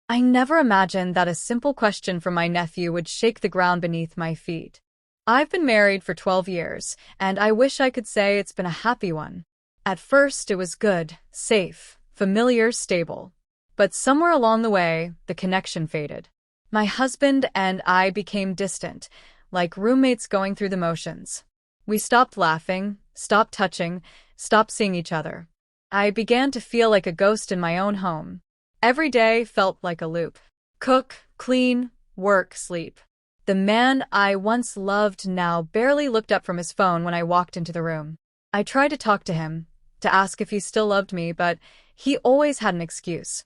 I never imagined that a simple question from my nephew would shake the ground beneath my feet. I've been married for 12 years, and I wish I could say it's been a happy one. At first, it was good, safe, familiar, stable. But somewhere along the way, the connection faded. My husband and I became distant, like roommates going through the motions. We stopped laughing, stopped touching, stopped seeing each other. I began to feel like a ghost in my own home. Every day felt like a loop. Cook, clean, work, sleep. The man I once loved now barely looked up from his phone when I walked into the room. I tried to talk to him, to ask if he still loved me, but he always had an excuse.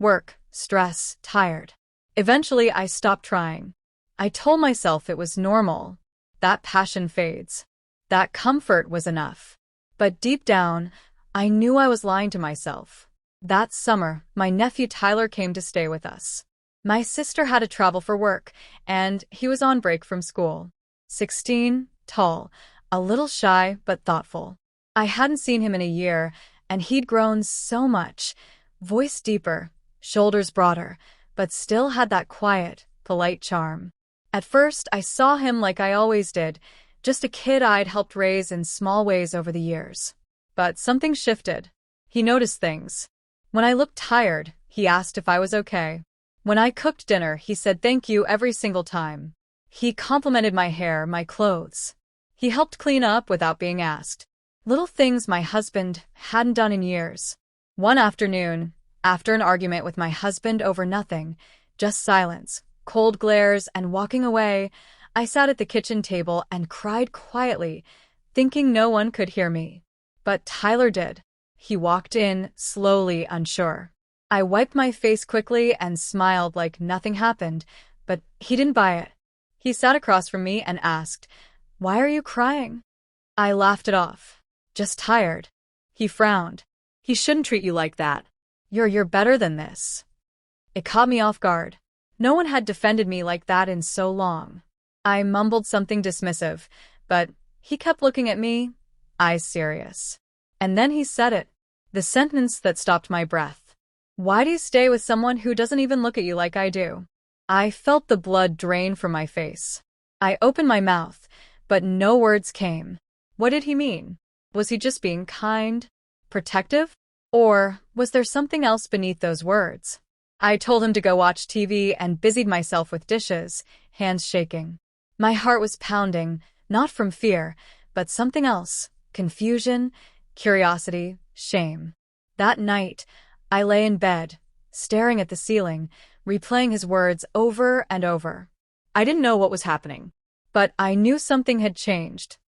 Work, stress, tired. Eventually, I stopped trying. I told myself it was normal. That passion fades. That comfort was enough. But deep down, I knew I was lying to myself. That summer, my nephew Tyler came to stay with us. My sister had to travel for work, and he was on break from school. 16, tall, a little shy but thoughtful. I hadn't seen him in a year, and he'd grown so much. Voice deeper, shoulders broader, but still had that quiet, polite charm. At first, I saw him like I always did, just a kid I'd helped raise in small ways over the years. But something shifted. He noticed things. When I looked tired, he asked if I was okay. When I cooked dinner, he said thank you every single time. He complimented my hair, my clothes. He helped clean up without being asked. Little things my husband hadn't done in years. One afternoon, after an argument with my husband over nothing, just silence, cold glares, and walking away, I sat at the kitchen table and cried quietly, thinking no one could hear me. But Tyler did. He walked in, slowly, unsure. I wiped my face quickly and smiled like nothing happened, but he didn't buy it. He sat across from me and asked, "Why are you crying?" I laughed it off. "Just tired." He frowned. "He shouldn't treat you like that. You're better than this." It caught me off guard. No one had defended me like that in so long. I mumbled something dismissive, but he kept looking at me, eyes serious. And then he said it, the sentence that stopped my breath. "Why do you stay with someone who doesn't even look at you like I do?" I felt the blood drain from my face. I opened my mouth, but no words came. What did he mean? Was he just being kind, protective? Or was there something else beneath those words? I told him to go watch TV and busied myself with dishes, hands shaking. My heart was pounding, not from fear, but something else, confusion, curiosity, shame. That night, I lay in bed, staring at the ceiling, replaying his words over and over. I didn't know what was happening, but I knew something had changed.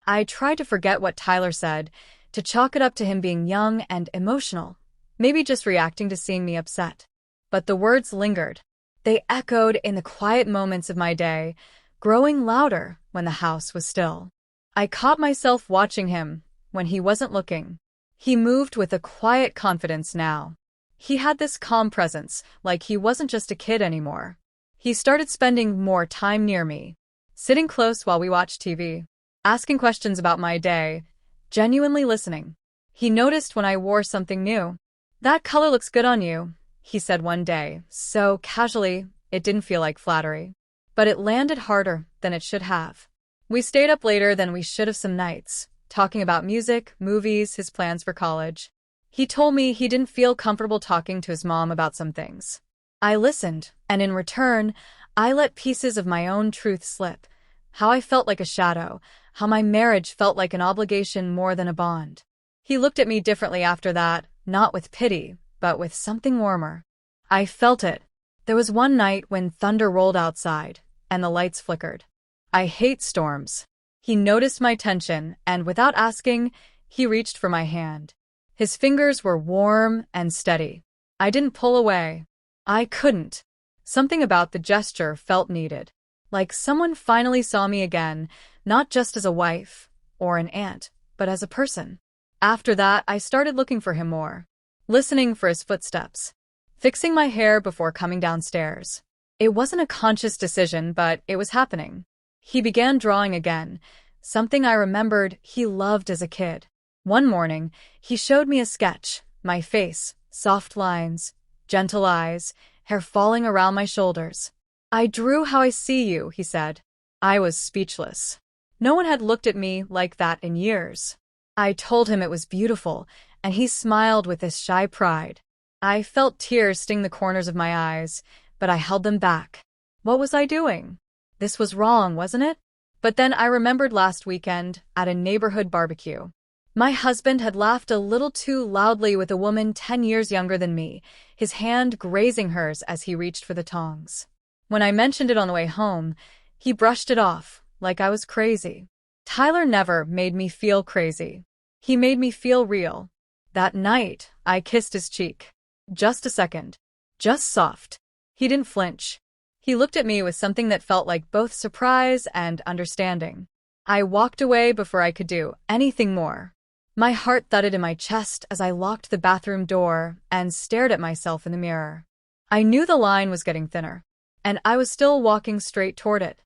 I tried to forget what Tyler said, to chalk it up to him being young and emotional, maybe just reacting to seeing me upset. But the words lingered. They echoed in the quiet moments of my day, growing louder when the house was still. I caught myself watching him when he wasn't looking. He moved with a quiet confidence now. He had this calm presence, like he wasn't just a kid anymore. He started spending more time near me, sitting close while we watched TV, asking questions about my day, genuinely listening. He noticed when I wore something new. "That color looks good on you," he said one day, so casually it didn't feel like flattery. But it landed harder than it should have. We stayed up later than we should have some nights, talking about music, movies, his plans for college. He told me he didn't feel comfortable talking to his mom about some things. I listened, and in return, I let pieces of my own truth slip. How I felt like a shadow, how my marriage felt like an obligation more than a bond. He looked at me differently after that, not with pity, but with something warmer. I felt it. There was one night when thunder rolled outside, and the lights flickered. I hate storms. He noticed my tension, and without asking, he reached for my hand. His fingers were warm and steady. I didn't pull away. I couldn't. Something about the gesture felt needed. Like someone finally saw me again, not just as a wife or an aunt, but as a person. After that, I started looking for him more, listening for his footsteps, fixing my hair before coming downstairs. It wasn't a conscious decision, but it was happening. He began drawing again, something I remembered he loved as a kid. One morning, he showed me a sketch, my face, soft lines, gentle eyes, hair falling around my shoulders. "I drew how I see you," he said. I was speechless. No one had looked at me like that in years. I told him it was beautiful, and he smiled with this shy pride. I felt tears sting the corners of my eyes, but I held them back. What was I doing? This was wrong, wasn't it? But then I remembered last weekend at a neighborhood barbecue. My husband had laughed a little too loudly with a woman 10 years younger than me, his hand grazing hers as he reached for the tongs. When I mentioned it on the way home, he brushed it off, like I was crazy. Tyler never made me feel crazy. He made me feel real. That night, I kissed his cheek. Just a second. Just soft. He didn't flinch. He looked at me with something that felt like both surprise and understanding. I walked away before I could do anything more. My heart thudded in my chest as I locked the bathroom door and stared at myself in the mirror. I knew the line was getting thinner, and I was still walking straight toward it.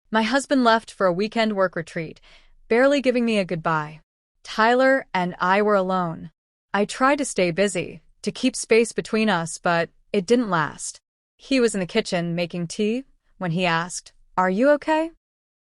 My husband left for a weekend work retreat, barely giving me a goodbye. Tyler and I were alone. I tried to stay busy, to keep space between us, but it didn't last. He was in the kitchen making tea when he asked, "Are you okay?"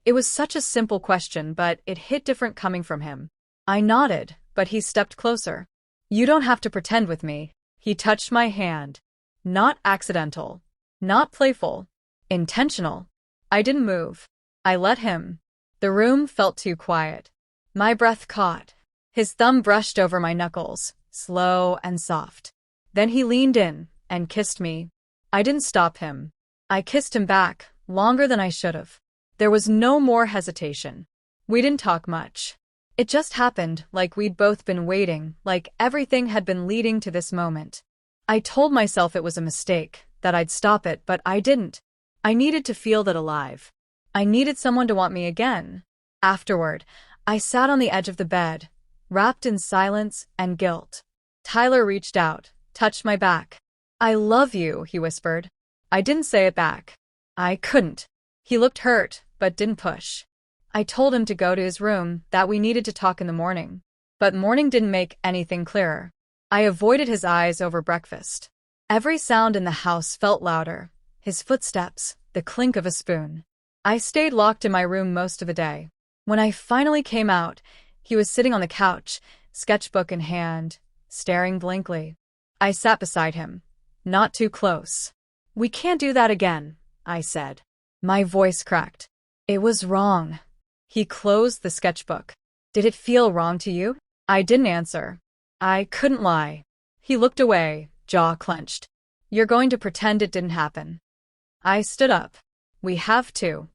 It was such a simple question, but it hit different coming from him. I nodded, but he stepped closer. "You don't have to pretend with me." He touched my hand. Not accidental. Not playful. Intentional. I didn't move. I let him. The room felt too quiet. My breath caught. His thumb brushed over my knuckles, slow and soft. Then he leaned in and kissed me. I didn't stop him. I kissed him back, longer than I should have. There was no more hesitation. We didn't talk much. It just happened, like we'd both been waiting, like everything had been leading to this moment. I told myself it was a mistake, that I'd stop it, but I didn't. I needed to feel that alive. I needed someone to want me again. Afterward, I sat on the edge of the bed, wrapped in silence and guilt. Tyler reached out, touched my back. "I love you," he whispered. I didn't say it back. I couldn't. He looked hurt, but didn't push. I told him to go to his room, that we needed to talk in the morning. But morning didn't make anything clearer. I avoided his eyes over breakfast. Every sound in the house felt louder. His footsteps, the clink of a spoon. I stayed locked in my room most of the day. When I finally came out, he was sitting on the couch, sketchbook in hand, staring blankly. I sat beside him. Not too close. "We can't do that again," I said. My voice cracked. It was wrong. He closed the sketchbook. "Did it feel wrong to you?" I didn't answer. I couldn't lie. He looked away, jaw clenched. "You're going to pretend it didn't happen." I stood up. "We have to."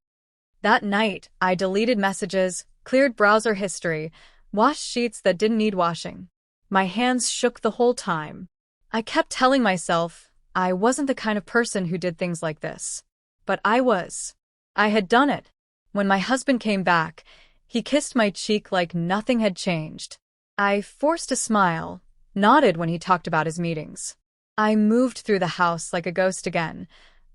That night, I deleted messages, cleared browser history, washed sheets that didn't need washing. My hands shook the whole time. I kept telling myself I wasn't the kind of person who did things like this. But I was. I had done it. When my husband came back, he kissed my cheek like nothing had changed. I forced a smile, nodded when he talked about his meetings. I moved through the house like a ghost again,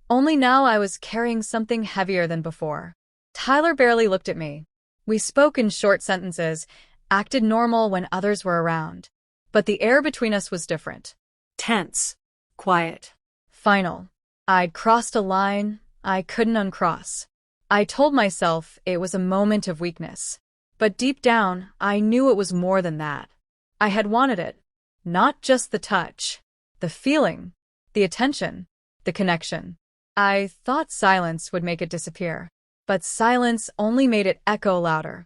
only now I was carrying something heavier than before. Tyler barely looked at me. We spoke in short sentences, acted normal when others were around. But the air between us was different. Tense. Quiet. Final. I'd crossed a line I couldn't uncross. I told myself it was a moment of weakness. But deep down, I knew it was more than that. I had wanted it. Not just the touch. The feeling. The attention. The connection. I thought silence would make it disappear. But silence only made it echo louder.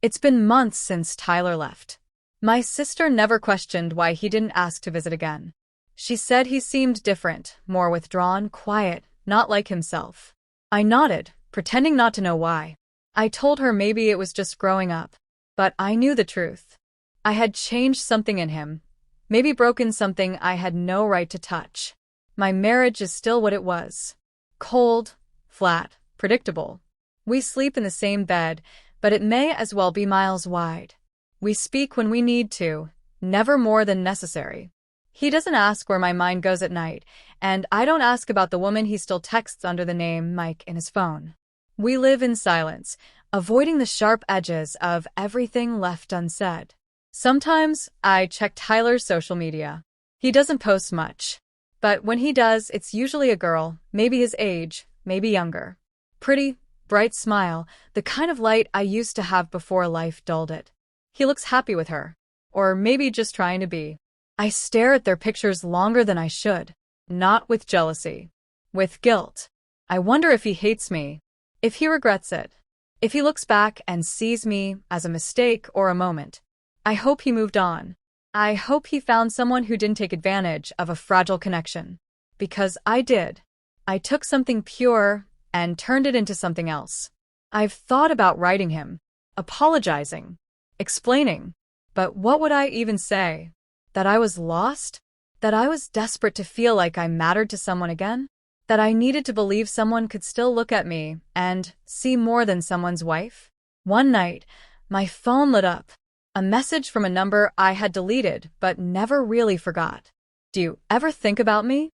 It's been months since Tyler left. My sister never questioned why he didn't ask to visit again. She said he seemed different, more withdrawn, quiet, not like himself. I nodded, pretending not to know why. I told her maybe it was just growing up. But I knew the truth. I had changed something in him, maybe broken something I had no right to touch. My marriage is still what it was. Cold, flat, predictable. We sleep in the same bed, but it may as well be miles wide. We speak when we need to, never more than necessary. He doesn't ask where my mind goes at night, and I don't ask about the woman he still texts under the name Mike in his phone. We live in silence, avoiding the sharp edges of everything left unsaid. Sometimes I check Tyler's social media. He doesn't post much. But when he does, it's usually a girl, maybe his age, maybe younger. Pretty, bright smile, the kind of light I used to have before life dulled it. He looks happy with her. Or maybe just trying to be. I stare at their pictures longer than I should. Not with jealousy. With guilt. I wonder if he hates me. If he regrets it. If he looks back and sees me as a mistake or a moment. I hope he moved on. I hope he found someone who didn't take advantage of a fragile connection. Because I did. I took something pure and turned it into something else. I've thought about writing him, apologizing, explaining. But what would I even say? That I was lost? That I was desperate to feel like I mattered to someone again? That I needed to believe someone could still look at me and see more than someone's wife? One night, my phone lit up. A message from a number I had deleted but never really forgot. "Do you ever think about me?"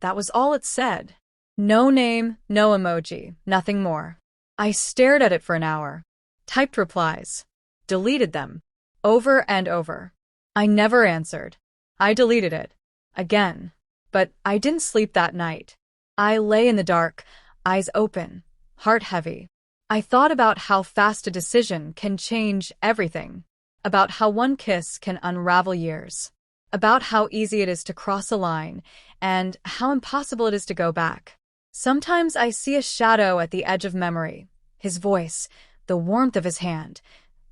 That was all it said. No name, no emoji, nothing more. I stared at it for an hour. Typed replies. Deleted them. Over and over. I never answered. I deleted it. Again. But I didn't sleep that night. I lay in the dark, eyes open, heart heavy. I thought about how fast a decision can change everything. About how one kiss can unravel years. About how easy it is to cross a line, and how impossible it is to go back. Sometimes I see a shadow at the edge of memory. His voice, the warmth of his hand,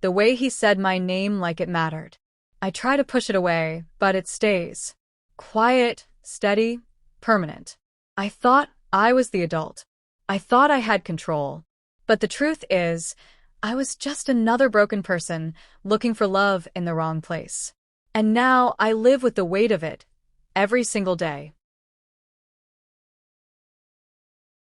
the way he said my name like it mattered. I try to push it away, but it stays. Quiet, steady, permanent. I thought I was the adult. I thought I had control. But the truth is, I was just another broken person looking for love in the wrong place. And now I live with the weight of it every single day.